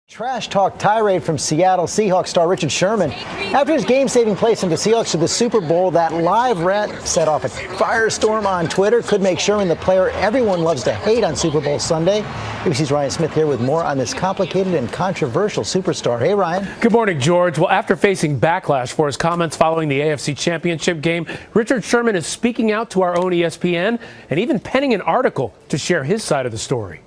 Trash talk tirade from Seattle Seahawks star Richard Sherman. After his game-saving play sent the Seahawks to the Super Bowl, that live rant set off a firestorm on Twitter. Could make Sherman the player everyone loves to hate on Super Bowl Sunday. ABC's Ryan Smith here with more on this complicated and controversial superstar. Hey, Ryan. Good morning, George. Well, after facing backlash for his comments following the AFC Championship game, Richard Sherman is speaking out to our own ESPN and even penning an article to share his side of the story.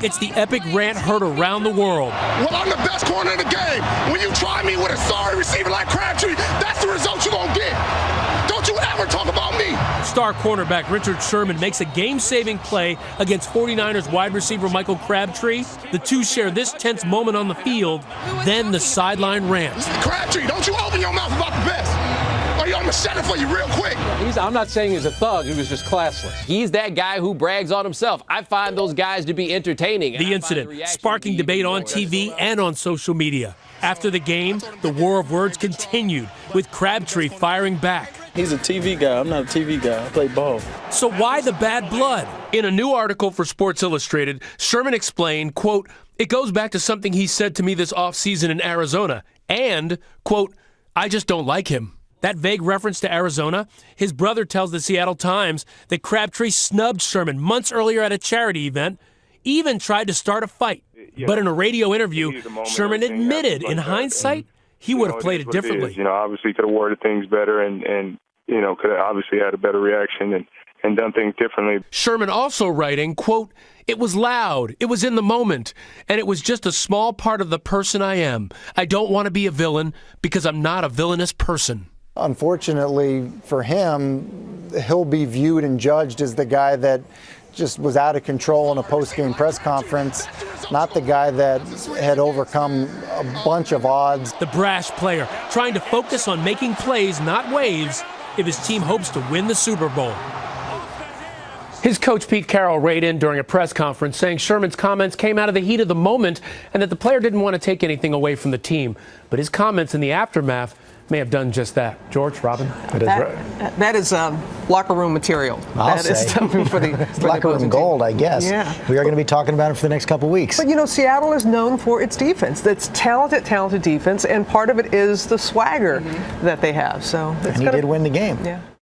It's the epic rant heard around the world. Well, I'm the best corner in the game. When you try me with a sorry receiver like Crabtree, that's the result you're going to get. Don't you ever talk about me. Star cornerback Richard Sherman makes a game-saving play against 49ers wide receiver Michael Crabtree. The two share this tense moment on the field, then the sideline rant. Crabtree, don't you open your mouth about the best. Or I'm going to shut it for you real quick. I'm not saying he's a thug. He was just classless. He's that guy who brags on himself. I find those guys to be entertaining. The incident sparking debate on TV and on social media. After the game, the war of words continued, with Crabtree firing back. He's a TV guy. I'm not a TV guy. I play ball. So why the bad blood? In a new article for Sports Illustrated, Sherman explained, quote, "It goes back to something he said to me this offseason in Arizona, and, quote, I just don't like him." That vague reference to Arizona, his brother tells the Seattle Times that Crabtree snubbed Sherman months earlier at a charity event, even tried to start a fight. But in a radio interview, Sherman admitted, in hindsight, he would have played it differently. Obviously could have worded things better and could have obviously had a better reaction and done things differently. Sherman also writing, quote, "It was loud, it was in the moment, and it was just a small part of the person I am. I don't want to be a villain because I'm not a villainous person." Unfortunately for him, he'll be viewed and judged as the guy that just was out of control in a post-game press conference, not the guy that had overcome a bunch of odds. The brash player trying to focus on making plays, not waves, if his team hopes to win the Super Bowl. His coach Pete Carroll weighed in during a press conference saying Sherman's comments came out of the heat of the moment and that the player didn't want to take anything away from the team. But his comments in the aftermath may have done just that. George, Robin? That is locker room material. That is something for the locker room gold, I guess. Yeah. We are going to be talking about it for the next couple weeks. But, Seattle is known for its defense. It's talented defense, and part of it is the swagger that they have. So and he did win the game. Yeah.